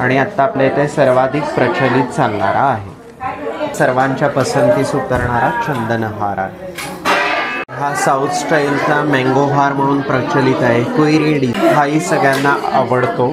आणि आत्ता आपल्या इथे सर्वाधिक प्रचलित चालणारा आहे, सर्वांच्या पसंतीस उतरणारा चंदनहार आहे। हा साऊथ स्टाईलचा मँगो हार म्हणून प्रचलित आहे। कोयरी हाही सगळ्यांना आवडतो।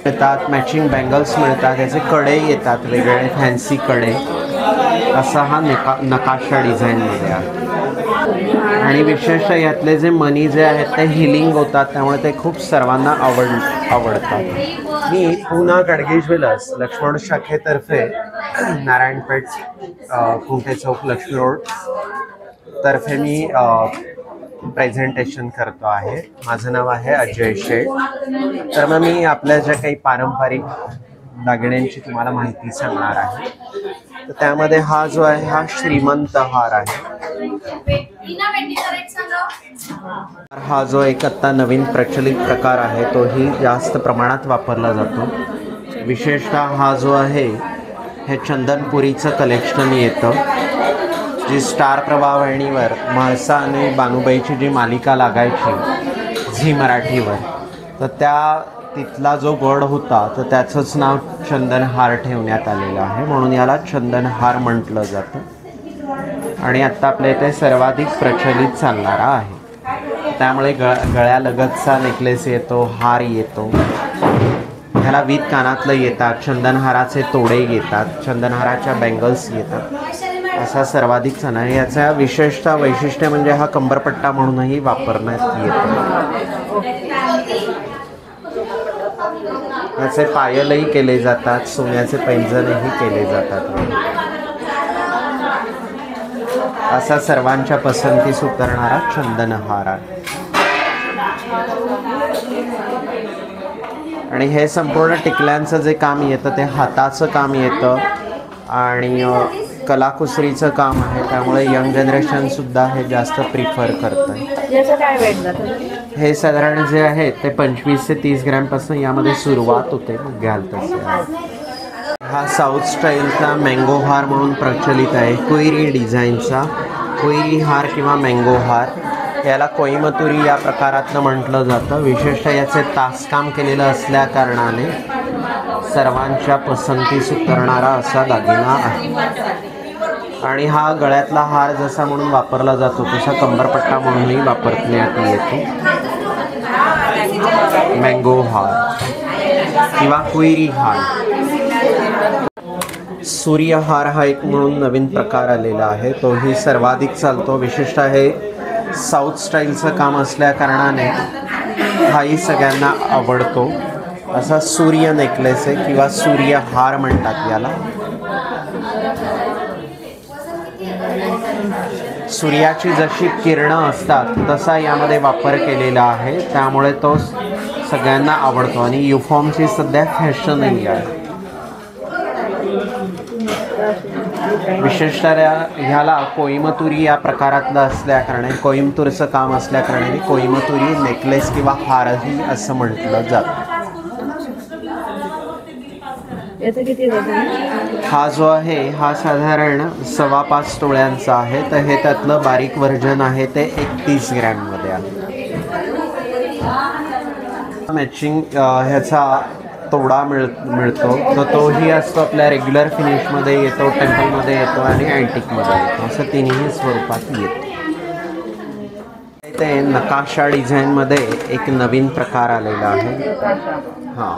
मिळतात मॅचिंग बँगल्स मिळतात, त्याचे कडे येतात वेगवेगळे फॅन्सी कडे, असा हा नकाशा डिझाईनमध्ये आहे। आणि विशेषतः यातले जे मनी जे आहेत ते हिलिंग होतात, त्यामुळे ते खूप सर्वांना आवडतात। मी पुना गाडगे ज्वेलर्स लक्ष्मण शाखेतर्फे नारायणपेठ कुंटे चौक लक्ष्मी रोड तर्फे मी प्रेझेंटेशन करतो आहे। माझं नाव आहे अजय शेठ। तर मग मी आपल्या ज्या काही पारंपरिक दागिन्यांची तुम्हाला माहिती सांगणार आहे। तर त्यामध्ये हा जो आहे हा श्रीमंत हार आहे। हा जो एक आत्ता नवीन प्रचलित प्रकार आहे तोही जास्त प्रमाणात वापरला जातो। विशेषतः हा जो आहे हे चंदनपुरीचं कलेक्शन येतं, जी स्टार प्रभावळणीवर म्हाळसा आणि बानुबाईची जी मालिका लागायची झी मराठीवर, तर तिथला जो गड होता तर त्याचंच नाव चंदनहार ठेवण्यात आलेलं आहे, म्हणून याला चंदनहार म्हटलं जातं। आणि आत्ता आपल्या इथे सर्वाधिक प्रचलित चालणारा आहे। त्यामुळे गळ्यालगतचा नेकलेस येतो, हार येतो, ह्याला विथ कानातलं येतात, चंदनहाराचे तोडे येतात, चंदनहाराच्या बँगल्स येतात, असा सर्वाधिक सण आहे। याचा विशेषतः वैशिष्ट्य म्हणजे हा कंबरपट्टा म्हणूनही वापरण्यात येतो। याचे पायलही केले जातात, सोन्याचे पैंजणही केले जातात। असा सर्वांच्या पसंतीस उतरणारा चंदनहार आहे। आणि हे संपूर्ण टिकल्यांचं जे काम येतं ते हाताचं काम येतं आणि कलाकुसरीचं काम आहे, त्यामुळे यंग जनरेशनसुद्धा हे जास्त प्रिफर करतं। याचं काय वेट जातं? हे साधारण जे आहे ते 25 ते 30 ग्रॅमपासून यामध्ये सुरुवात होते, मग घ्याल तसे। हा साऊथ स्टाईलचा मँगो हार म्हणून प्रचलित आहे, कोयरी डिझाईनचा कोयरी हार किंवा मँगो हार। याला कोईमतुरी या प्रकारातलं म्हटलं जातं। विशेषतः याचे तासकाम केलेलं असल्या कारणाने सर्वांच्या पसंतीस उतरणारा असा दागिना आहे। आणि हा गळ्यातला हार जसा म्हणून वापरला जातो तसा कंबरपट्टा म्हणूनही वापरण्यात येतो। मँगो हार किंवा कोयरी हार। सूर्यहार हा एक म्हणून नवीन प्रकार आलेला आहे, तोही सर्वाधिक चालतो। विशेषतः हे साऊथ स्टाईलचं काम असल्या कारणाने हाही सगळ्यांना आवडतो। असा सूर्य नेकलेस आहे किंवा सूर्यहार म्हणतात याला। सूर्याची जशी किरणं असतात तसा यामध्ये वापर केलेला आहे, त्यामुळे तो सगळ्यांना आवडतो आणि युनिफॉर्मची सध्या फॅशनही आहे। विशेषतः ह्याला कोईमतुरी या प्रकारातलं असल्या कारणाने, कोईमतूरचं काम असल्या कारणाने कोईमतुरी नेकलेस किंवा हारही असं म्हटलं जातं। हा जो आहे हा साधारण 5.25 तोळ्यांचा आहे, तर हे त्यातलं बारीक व्हर्जन आहे ते 31 ग्रॅममध्ये आहे। मॅचिंग ह्याचा तोडा मिळतो, तर तोही असतो आपल्या रेग्युलर फिनिशमध्ये येतो, टेम्पलमध्ये येतो आणि अँटिकमध्ये येतो, असं तिन्ही स्वरूपात येतो। ते नकाशा डिझाईनमध्ये एक नवीन प्रकार आलेला आहे। हां,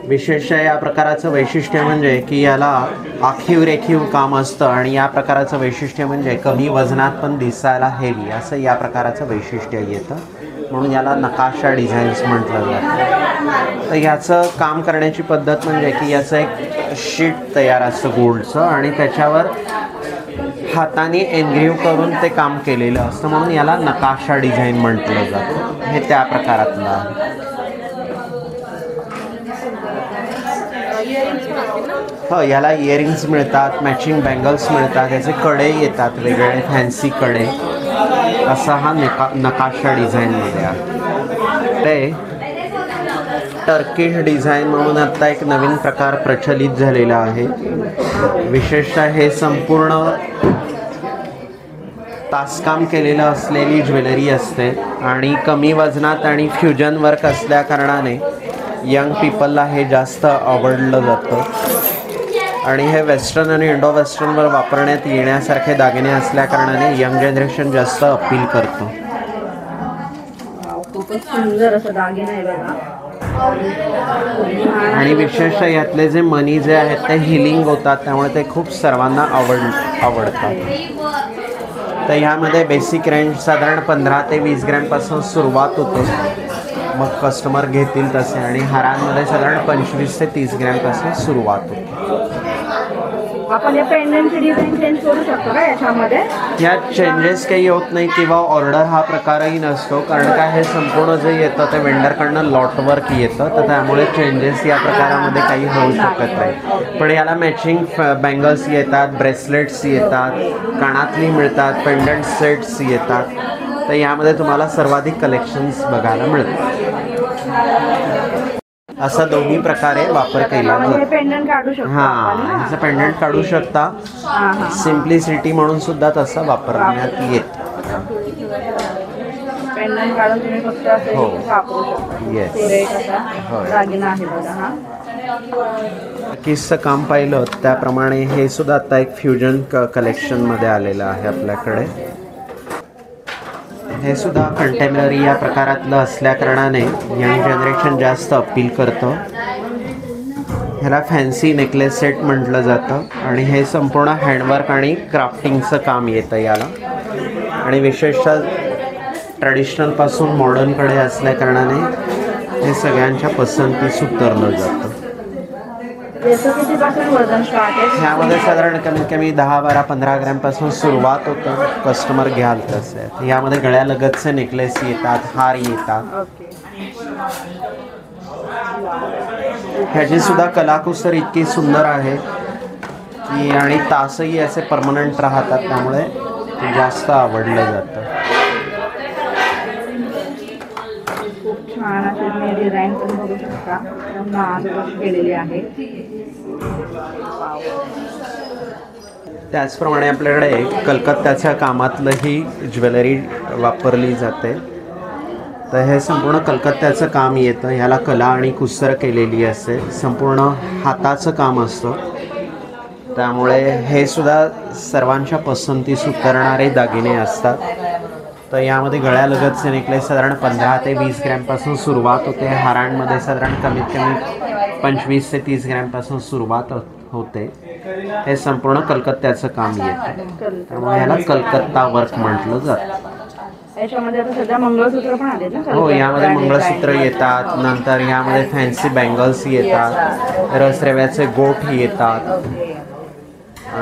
विशेष या प्रकाराचं वैशिष्ट्य म्हणजे की याला आखीव रेखीव काम असतं आणि या प्रकाराचं वैशिष्ट्य म्हणजे कमी वजनात पण दिसायला हेवी, असं या प्रकाराचं वैशिष्ट्य येतं, म्हणून याला नकाशा डिझाईन्स म्हटलं जातं। तर याचं काम करण्याची पद्धत म्हणजे की याचं एक शीट तयार असतं गोल्डचं आणि त्याच्यावर हाताने एनग्रीव करून ते काम केलेलं असतं, म्हणून याला नकाशा डिझाईन म्हटलं जातं। हे त्या प्रकारातलं आहे। हो, याला इयरिंग्स मिळतात, मॅचिंग बँगल्स मिळतात, त्याचे कडे येतात वेगवेगळे फॅन्सी कडे, असा हा नकाशा डिझाईनमध्ये आहे। ते टर्किश डिझाईन म्हणून आत्ता एक नवीन प्रकार प्रचलित झालेला आहे। विशेषतः हे संपूर्ण तासकाम केलेलं असलेली ज्वेलरी असते आणि कमी वजनात आणि फ्युजन वर्क असल्या कारणाने यंग पीपलला हे जास्त आवडलं जातं आणि हे वेस्टर्न आणि इंडो वेस्टर्नवर वापरण्यात येण्यासारखे दागिने असल्याकारणाने यंग जनरेशन जास्त अपील करतो. खूपच सुंदर असं दागिने आहे बघा. आणि विशेषतः यातले जे मनी जे आहेत ते हिलिंग होतात, त्यामुळे ते खूप सर्वांना आवडतात. तर ह्यामध्ये बेसिक रेंज साधारण 15 ते 20 ग्रॅमपासून सुरुवात होते, मग कस्टमर घेतील तसे. आणि हारांमध्ये साधारण 25 ते 30 ग्रॅमपासून सुरुवात होते. आपण या पेंडंटची डिझाईन चेंज करू शकतो का याच्यामध्ये? यात चेंजेस काही होत नाही किंवा ऑर्डर हा प्रकारही नसतो, कारण काय हे संपूर्ण जे येतं ते वेंडरकडनं लॉट वर्क येतं, तर त्यामुळे चेंजेस या प्रकारामध्ये काही होऊ शकत नाही. पण याला मॅचिंग बँगल्स येतात, ब्रेसलेट्स येतात, कानातली मिळतात, पेंडंट सेट्स येतात. तर यामध्ये तुम्हाला सर्वाधिक कलेक्शन्स बघायला मिळतात. असा दोन्ही प्रकारे वापर केला जातो. पेंडंट काढू शकतो. हां, ह्याचं पेंडंट काढू शकता. सिम्प्लिसिटी म्हणून सुद्धा तसा वापरण्यात येत. पेंडंट काढून तुम्ही फक्त असे वापरू शकता. येस, दागिना आहे बघा हा. किसचं काम पाहिलं त्याप्रमाणे हे सुद्धा आता एक फ्युजन कलेक्शनमध्ये आलेलं आहे आपल्याकडे. हे सुद्धा कंटेम्पररी या प्रकारातलं असल्याकारणाने यंग जनरेशन जास्त अपील करतं. ह्याला फॅन्सी नेकलेस सेट म्हटलं जातं आणि हे संपूर्ण हँडवर्क आणि क्राफ्टिंगचं काम येतं याला. आणि विशेषतः ट्रॅडिशनलपासून मॉडर्नकडे असल्याकारणाने हे सगळ्यांच्या पसंतीस उतरलं जातं. ह्यामध्ये साधारण कमीत कमी 10, 12, 15 ग्रॅमपासून सुरुवात होतं. कस्टमर घ्याल तसे. यामध्ये गळ्यालगतचे नेकलेस येतात, हार येतात. ह्याची सुद्धा कलाकुसर इतकी सुंदर आहे की आणि तासही असे परमनंट राहतात, त्यामुळे जास्त आवडलं जातं. छान अशी डिझाईन पण बघू शकता, केलेली आहे. त्याचप्रमाणे आपल्याकडे कलकत्त्याच्या कामातलंही ज्वेलरी वापरली जाते. तर हे संपूर्ण कलकत्त्याचं काम येतं. ह्याला कला आणि कुसर केलेली असते. संपूर्ण हाताचं काम असतं, त्यामुळे हे सुद्धा सर्वांच्या पसंतीस उतरणारे दागिने असतात. तर यामध्ये गळ्यालगतचे नेकलेस साधारण 15 ते 20 ग्रॅमपासून सुरुवात होते. हारांमध्ये साधारण कमीत कमी 25 ते 30 ग्रॅमपासून सुरुवात होते. हे संपूर्ण कलकत्त्याचं काम येतं, त्यामुळे ह्याला कलकत्ता वर्क म्हटलं जातं. याच्यामध्ये आता सध्या मंगळसूत्र पण आले ना? हो, यामध्ये मंगळसूत्र येतात. नंतर यामध्ये फॅन्सी बँगल्स येतात, रसरव्याचे गोठ येतात,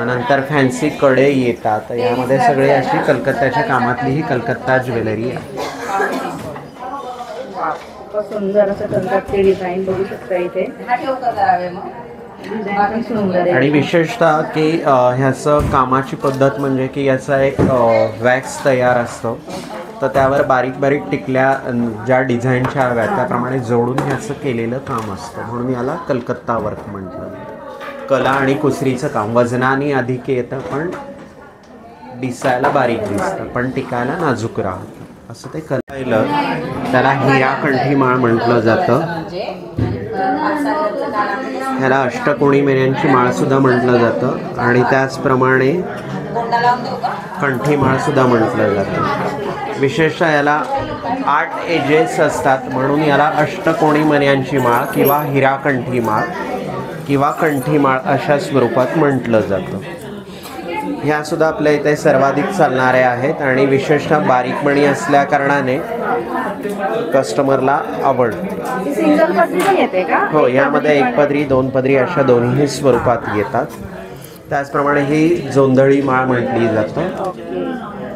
नंतर फॅन्सी कडे येतात. यामध्ये सगळी अशी कलकत्त्याच्या कामातली ही कलकत्ता ज्वेलरी आहे. सुंदर असं कलकत्ती डिझाईन बघू शकता इथे. आणि विशेषतः की ह्याचं कामाची पद्धत म्हणजे की याचा एक वॅक्स तयार असतो, तर त्यावर बारीक बारीक टिकल्या ज्या डिझाईनच्या हव्या त्याप्रमाणे जोडून ह्याचं केलेलं काम असतं, म्हणून याला कलकत्ता वर्क म्हटलं. कला आणि कुसरीचं काम वजनाने अधिक येतं, पण दिसायला बारीक दिसतं, पण टिकायला नाजूक राहतं. असं ते कला. त्याला हिरा कंठीमाळ म्हटलं जातं. ह्याला अष्टकोणी मेऱ्यांची माळसुद्धा म्हटलं जातं आणि त्याचप्रमाणे कंठीमाळसुद्धा म्हटलं जातं. विशेषतः याला 8 एजेस असतात, म्हणून याला अष्टकोणी मण्यांची माळ किंवा हिराकंठी माळ किंवा कंठीमाळ अशा स्वरूपात म्हटलं जातं. ह्यासुद्धा आपल्या इथे सर्वाधिक चालणाऱ्या आहेत आणि विशेषतः बारीक मणी असल्याकारणाने कस्टमरला आवडते. हो, यामध्ये 1 पदरी 2 पदरी अशा दोन्ही स्वरूपात येतात. त्याचप्रमाणे ही जोंधळी माळ म्हटली जातं.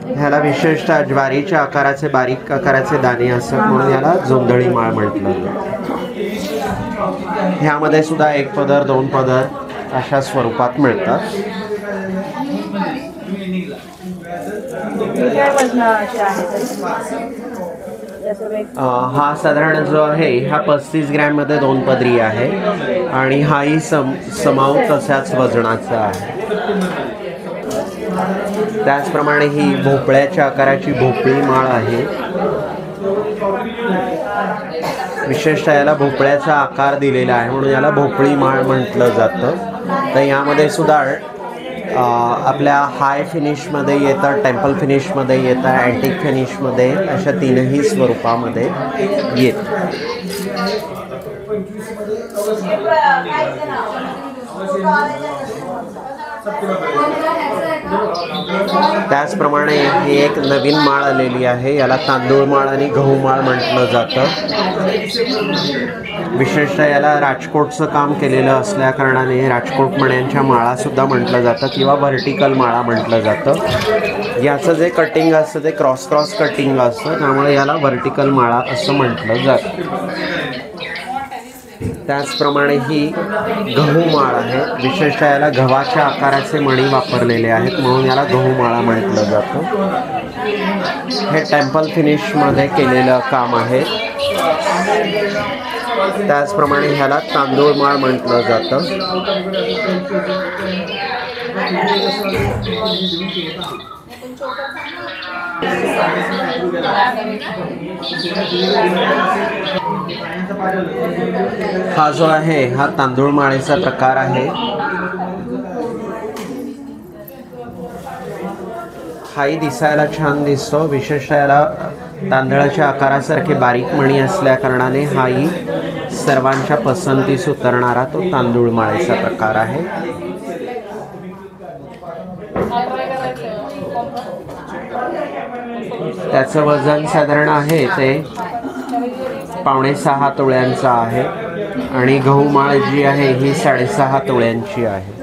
ह्याला विशेषतः ज्वारीच्या आकाराचे बारीक आकाराचे दाणे असतात, म्हणून याला जोंधळी माळ म्हटलं जातं. ह्यामध्ये सुद्धा 1 पदर 2 पदर अशा स्वरूपात मिळतात. हा साधारण जो आहे हा 35 ग्रॅममध्ये 2 पदरी आहे आणि हाही समाव तशाच वजनाचा आहे. त्याचप्रमाणे ही भोपळ्याच्या आकाराची भोपळी माळ आहे. विशेषतः याला भोपळ्याचा आकार दिलेला आहे म्हणून याला भोपळी माळ म्हटलं जातं. तर यामध्ये सुद्धा आपल्या हाय फिनिशमध्ये येतं, टेम्पल फिनिशमध्ये येतं, अँटिक फिनिशमध्ये, अशा तीनही स्वरूपामध्ये येतं. त्याचप्रमाणे ही एक नवीन माळ आलेली आहे. याला तांदूळ माळ आणि गहू माळ म्हटलं जातं. विशेषतः याला राजकोटचं काम केलेलं असल्या कारणाने राजकोट मण्यांच्या माळासुद्धा म्हटलं जातं किंवा व्हर्टिकल माळा म्हटलं जातं. याचं जे कटिंग असतं ते क्रॉस कटिंग असतं, त्यामुळे याला व्हर्टिकल माळा असं म्हटलं जातं. त्याचप्रमाणे ही गहू माळ आहे. विशेषतः याला गव्हाच्या आकाराचे मणी वापरलेले आहेत म्हणून याला गहू माळा म्हटलं जातं. हे टेम्पल फिनिशमध्ये केलेलं काम आहे. त्याचप्रमाणे ह्याला तांदूळ माळ म्हटलं जातं. हा जो आहे हा तांदूळ माळेचा प्रकार आहे. हाही दिसायला छान दिसतो. विशेषतः याला तांदळाच्या आकारासारखे बारीक मणी असल्या कारणाने हाही सर्वांच्या पसंतीस उतरणारा तो तांदूळ माळेचा प्रकार आहे. त्याचं वजन साधारण आहे ते 5.5 तोळ्यांचं आहे आणि गहू माळ जी आहे ही 6.5 तोळ्यांची आहे.